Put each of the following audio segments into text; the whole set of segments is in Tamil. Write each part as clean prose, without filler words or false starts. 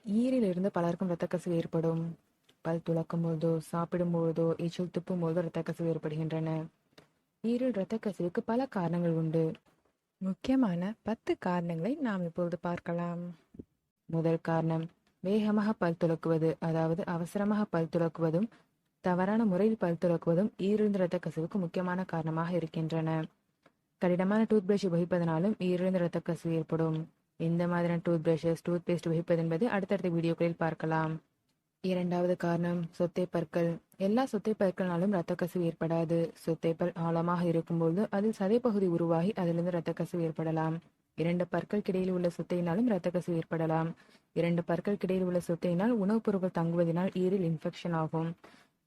ஈரிலிருந்து பலருக்கும் இரத்த கசிவு ஏற்படும். பல் துலக்கும் பொழுதோ, சாப்பிடும் பொழுதோ, எச்சில் துப்பும் பொழுதோ இரத்த கசிவு ஏற்படுகின்றன. ஈரில் இரத்த கசிவுக்கு பல காரணங்கள் உண்டு. முக்கியமான 10 காரணங்களை நாம் இப்பொழுது பார்க்கலாம். முதல் காரணம், வேகமாக பல் துலக்குவது, அதாவது அவசரமாக பல் துலக்குவதும் தவறான முறையில் பல் துலக்குவதும் ஈரிலிருந்து இரத்த கசிவுக்கு முக்கியமான காரணமாக இருக்கின்றன. கடினமான டூத் பிரஷ் உபயோகிப்பதனாலும் ஈரிலிருந்து இரத்த கசிவு ஏற்படும். எந்த மாதிரியான டூத் பிரஷஸ், டூத் பேஸ்ட் உபயோகிப்பது என்பதை அடுத்தடுத்த வீடியோக்களில் பார்க்கலாம். இரண்டாவது காரணம், சொத்தை பற்கள். எல்லா சொத்தை பற்களாலும் இரத்த கசிவு ஏற்படாது. சொத்தை பல் ஆழமாக இருக்கும்போது அதில் சதைப்பகுதி உருவாகி அதிலிருந்து இரத்த கசிவு ஏற்படலாம். 2 பற்களுக்கு இடையில் உள்ள சொத்தையினாலும் இரத்த கசிவு ஏற்படலாம். 2 பற்களுக்கு இடையில் உள்ள சொத்தையினால் உணவுப் பொருட்கள் தங்குவதனால் ஈரில் இன்ஃபெக்ஷன் ஆகும்.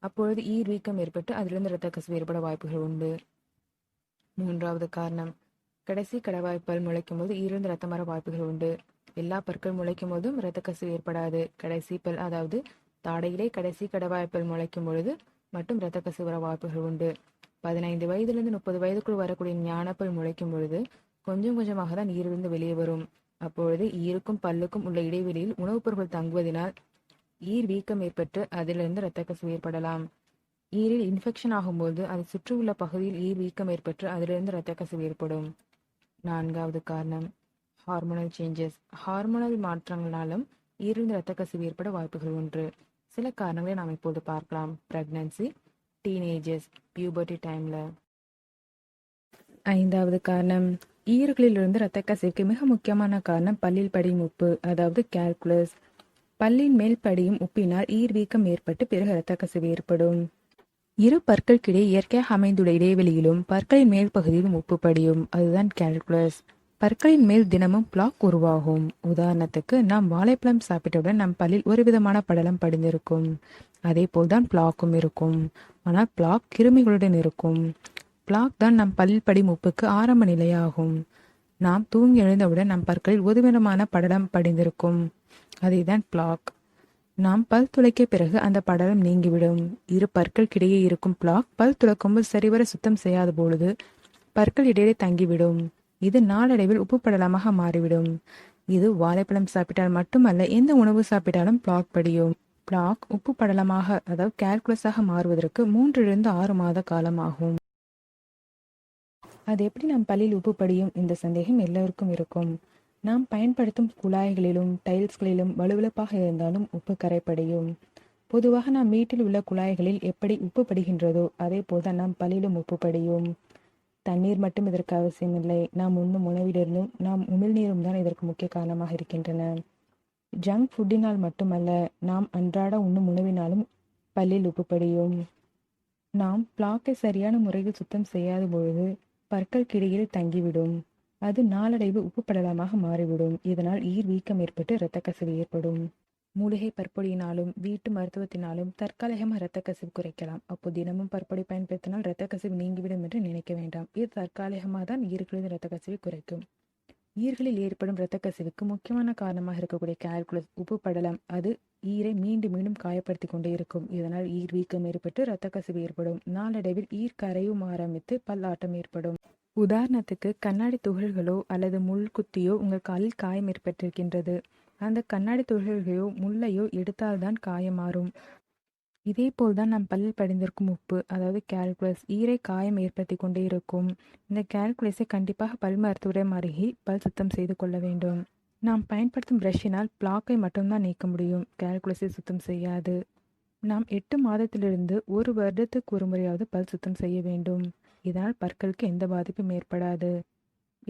அப்பொழுது ஈர் வீக்கம் ஏற்பட்டு அதிலிருந்து இரத்த கசிவு ஏற்பட வாய்ப்புகள் உண்டு. மூன்றாவது காரணம், கடைசி கடவாய்ப்பல் முளைக்கும் போது ஈரிலிருந்து இரத்தம் வர வாய்ப்புகள் உண்டு. எல்லா பற்கள் முளைக்கும் போதும் இரத்த கசிவு ஏற்படாது. கடைசி பல், அதாவது தாடையிலே கடைசி கடவாய்ப்பல் முளைக்கும் பொழுது மட்டும் இரத்த கசிவு வர வாய்ப்புகள் உண்டு. 15 வயதிலிருந்து 30 வயதுக்குள் வரக்கூடிய ஞானப்பல் முளைக்கும் பொழுது கொஞ்சம் கொஞ்சமாக தான் ஈரிலிருந்து வெளியே வரும். அப்பொழுது ஈருக்கும் பல்லுக்கும் உள்ள இடைவெளியில் உணவுப் பொருட்கள் தங்குவதனால் ஈர் வீக்கம் ஏற்பட்டு அதிலிருந்து இரத்த கசிவு ஏற்படலாம். ஈரில் இன்ஃபெக்ஷன் ஆகும்போது அதை சுற்றியுள்ள பகுதியில் ஈர் வீக்கம் ஏற்பட்டு அதிலிருந்து இரத்த கசிவு ஏற்படும். நான்காவது காரணம், ஹார்மோனல் சேஞ்சஸ். ஹார்மோனல் மாற்றங்களாலும் ஈரிலிருந்து இரத்த கசிவு ஏற்பட வாய்ப்புகள் உண்டு. சில காரணங்களை நாம் இப்போது பார்க்கலாம். பிரெக்னன்சி, டீனேஜர்ஸ், பியூபர்ட்டி டைம்ல. ஐந்தாவது காரணம், ஈறுகளிலிருந்து இரத்த கசிவுக்கு மிக முக்கியமான காரணம் பல்லில் படியும் உப்பு, அதாவது கால்குலஸ். பல்லின் மேல் படியும் உப்பினால் ஈர் வீக்கம் ஏற்பட்டு பிறகு இரத்த கசிவு ஏற்படும். இரு பற்களுக்கிடையே இயற்கையாக அமைந்துள்ள இடைவெளியிலும் பற்களின் மேல் பகுதியிலும் உப்பு படியும், அதுதான் கால்குலஸ். பற்களின் மேல் தினமும் பிளாக் உருவாகும். உதாரணத்துக்கு, நாம் வாழைப்பழம் சாப்பிட்டவுடன் நம் பல்லில் ஒரு விதமான படலம் படிந்திருக்கும். அதே போல்தான் பிளாக்கும் இருக்கும். ஆனால் பிளாக் கிருமிகளுடன் இருக்கும். பிளாக் தான் நம் பல்லில் படியும் உப்புக்கு ஆரம்ப நிலையாகும். நாம் தூங்கி எழுந்தவுடன் நம் பற்களில் ஒரு விதமான படலம் படிந்திருக்கும். அதேதான் பிளாக். நாம் பல் துளைக்க பிறகு அந்த படலம் நீங்கிவிடும். இரு பற்களுக்கிடையே இருக்கும் பிளாக் பல் துளக்கும்போது சரிவர சுத்தம் செய்யாத பொழுது பற்கள் இடையே தங்கிவிடும். இது நாளடைவில் உப்பு படலமாக மாறிவிடும். இது வாழைப்பழம் சாப்பிட்டால் மட்டுமல்ல, எந்த உணவு சாப்பிட்டாலும் பிளாக் படியும். பிளாக் உப்பு படலமாக, அதாவது கால்குலஸாக மாறுவதற்கு 3 to 6 மாத காலம் ஆகும். அது எப்படி நம் பல்லில் உப்பு படியும்? இந்த சந்தேகம் எல்லோருக்கும் இருக்கும். நாம் பயன்படுத்தும் குழாய்களிலும் டைல்ஸ்களிலும் வலுவிழப்பாக இருந்தாலும் உப்பு கரைப்படியும். பொதுவாக நாம் வீட்டில் உள்ள குழாய்களில் எப்படி உப்பு படுகின்றதோ அதே போல்தான் நாம் பல்லிலும் உப்பு படியும். தண்ணீர் மட்டும் இதற்கு அவசியமில்லை. நாம் உண்ணும் உணவிலிருந்தும் நாம் உமிழ்நீரும் தான் இதற்கு முக்கிய காரணமாக இருக்கின்றன. ஜங்க் ஃபுட்டினால் மட்டுமல்ல, நாம் அன்றாட உண்ணும் உணவினாலும் பல்லில் உப்பு படியும். நாம் பிளாக்கை சரியான முறையில் சுத்தம் செய்யாத பொழுது பற்களுக்கிடையில் தங்கிவிடும். அது நாளடைவு உப்பு படலமாக மாறிவிடும். இதனால் ஈர் வீக்கம் ஏற்பட்டு இரத்த கசிவு ஏற்படும். மூலிகை பற்பொடியினாலும் வீட்டு மருத்துவத்தினாலும் தற்காலிகமாக இரத்த கசிவு குறைக்கலாம். அப்போ தினமும் பற்பொடி பயன்படுத்தினால் இரத்த கசிவு நீங்கிவிடும் என்று நினைக்க வேண்டாம். இது தற்காலிகமாக தான் ஈர்களின் இரத்த கசிவை குறைக்கும். ஈர்களில் ஏற்படும் இரத்த கசிவுக்கு முக்கியமான காரணமாக இருக்கக்கூடிய கால்குலஸ், உப்பு படலம், அது ஈரை மீண்டும் மீண்டும் காயப்படுத்தி கொண்டே இருக்கும். இதனால் ஈர் வீக்கம் ஏற்பட்டு இரத்த கசிவு ஏற்படும். நாளடைவில் ஈர் கரையும் ஆரம்பித்து பல்லாட்டம் ஏற்படும். உதாரணத்துக்கு, கண்ணாடி துகள்களோ அல்லது முள் குத்தியோ உங்கள் காலில் காயம் ஏற்பட்டிருக்கின்றது. அந்த கண்ணாடி துகள்களையோ முள்ளையோ எடுத்தால்தான் காயம் மாறும். இதே போல்தான் நம் பல்லில் படிந்திருக்கும் உப்பு, அதாவது கால்குலஸ், ஈரை காயம் ஏற்படுத்தி கொண்டே இருக்கும். இந்த கால்குலஸை கண்டிப்பாக பல் மருத்துவரிடம் அருகி பல் சுத்தம் செய்து கொள்ள வேண்டும். நாம் பயன்படுத்தும் பிரஷினால் பிளாக்கை மட்டும்தான் நீக்க முடியும், கால்குலஸை சுத்தம் செய்யாது. நாம் 8 மாதத்திலிருந்து 1 வருடத்துக்கு ஒரு முறையாவது பல் சுத்தம் செய்ய வேண்டும். இதனால் பற்களுக்கு எந்த பாதிப்பும் ஏற்படாது.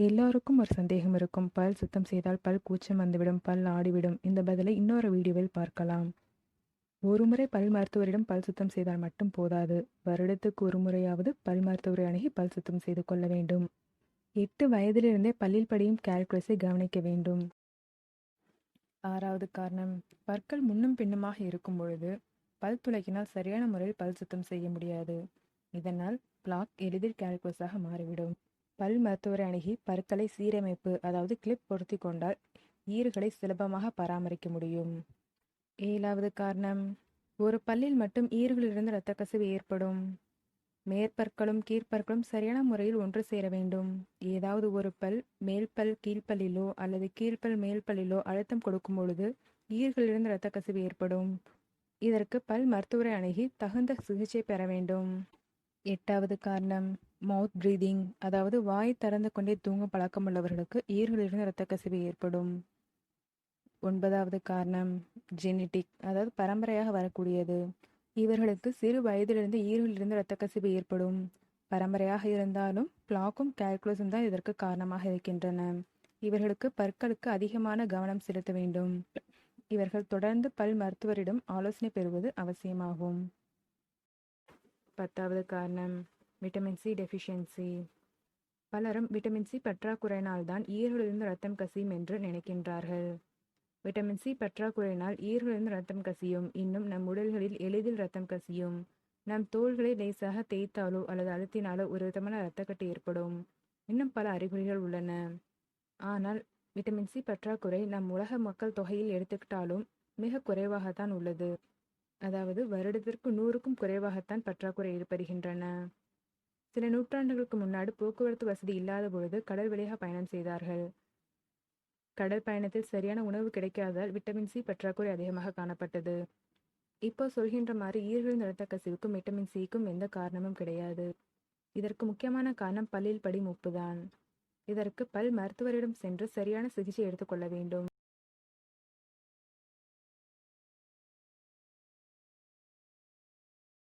எல்லோருக்கும் ஒரு சந்தேகம் இருக்கும், பல் சுத்தம் செய்தால் பல் கூச்சம் வந்துவிடும், பல் ஆடிவிடும். இந்த பதிலை இன்னொரு வீடியோவில் பார்க்கலாம். ஒரு முறை பல் மருத்துவரிடம் பல் சுத்தம் செய்தால் மட்டும் போதாது. வருடத்துக்கு ஒரு முறையாவது பல் மருத்துவரை அணுகி பல் சுத்தம் செய்து கொள்ள வேண்டும். 8 வயதிலிருந்தே பல்லில் படியும் கால்குலஸை கவனிக்க வேண்டும். 6வது காரணம், பற்கள் முன்னும் பின்னுமாக இருக்கும் பொழுது பல் துளைக்கினால் சரியான முறையில் பல் சுத்தம் செய்ய முடியாது. இதனால் பிளாக் எளிதில் கால்குலஸாக மாறிவிடும். பல் மருத்துவரை அணுகி பற்களை சீரமைப்பு, அதாவது கிளிப் பொருத்தி கொண்டால் ஈறுகளை சுலபமாக பராமரிக்க முடியும். 7வது காரணம், ஒரு பல்லில் மட்டும் ஈறுகளிலிருந்து இரத்த கசிவு ஏற்படும். மேற்பற்களும் கீழ்ப்பற்களும் சரியான முறையில் ஒன்று சேர வேண்டும். ஏதாவது ஒரு பல் மேல்பல் கீழ்ப்பல்லிலோ அல்லது கீழ்ப்பல் மேல்பல்லிலோ அழுத்தம் கொடுக்கும் பொழுது ஈர்களிலிருந்து இரத்த கசிவு ஏற்படும். இதற்கு பல் மருத்துவரை அணுகி தகுந்த சிகிச்சை பெற வேண்டும். 8வது காரணம் மவுத் பிரீதிங், அதாவது வாய் திறந்து கொண்டே தூங்கும் பழக்கமுள்ளவர்களுக்கு ஈர்களிலிருந்து இரத்த கசிவு ஏற்படும். 9வது காரணம் ஜெனட்டிக், அதாவது பரம்பரையாக வரக்கூடியது. இவர்களுக்கு சிறு வயதிலிருந்து ஈர்களிலிருந்து இரத்த கசிவு ஏற்படும். பரம்பரையாக இருந்தாலும் பிளாக்கும் கால்குலஸும் தான் இதற்கு காரணமாக இருக்கின்றன. இவர்களுக்கு பற்களுக்கு அதிகமான கவனம் செலுத்த வேண்டும். இவர்கள் தொடர்ந்து பல் மருத்துவரிடம் ஆலோசனை பெறுவது அவசியமாகும். 10வது காரணம் விட்டமின் சி டெஃபிஷியன்சி. பலரும் விட்டமின் சி பற்றாக்குறையினால்தான் ஈர்களிலிருந்து ரத்தம் கசியும் என்று நினைக்கின்றார்கள். விட்டமின் சி பற்றாக்குறையினால் ஈர்களிலிருந்து ரத்தம் கசியும். இன்னும் நம் உடல்களில் எளிதில் ரத்தம் கசியும். நம் தோள்களை லேசாக தேய்த்தாலோ அல்லது அழுத்தினாலோ ஒரு விதமான இரத்தக்கட்டு ஏற்படும். இன்னும் பல அறிகுறிகள் உள்ளன. ஆனால் விட்டமின் சி பற்றாக்குறை நம் உலக மக்கள் தொகையில் எடுத்துக்கிட்டாலும் மிக குறைவாகத்தான் உள்ளது. அதாவது வருடத்திற்கு 100க்கும் குறைவாகத்தான் பற்றாக்குறை ஏற்படுகின்றன. சில நூற்றாண்டுகளுக்கு முன்னாடி போக்குவரத்து வசதி இல்லாத பொழுது கடல் வழியாக பயணம் செய்தார்கள். கடல் பயணத்தில் சரியான உணவு கிடைக்காததால் விட்டமின் சி பற்றாக்குறை அதிகமாக காணப்பட்டது. இப்போ சொல்கின்ற மாதிரி ஈர்களின் இரத்த கசிவுக்கும் விட்டமின் சிக்கும் எந்த காரணமும் கிடையாது. இதற்கு முக்கியமான காரணம் பல்லில் படியும் உப்புதான். இதற்கு பல் மருத்துவரிடம் சென்று சரியான சிகிச்சை எடுத்துக்கொள்ள வேண்டும்.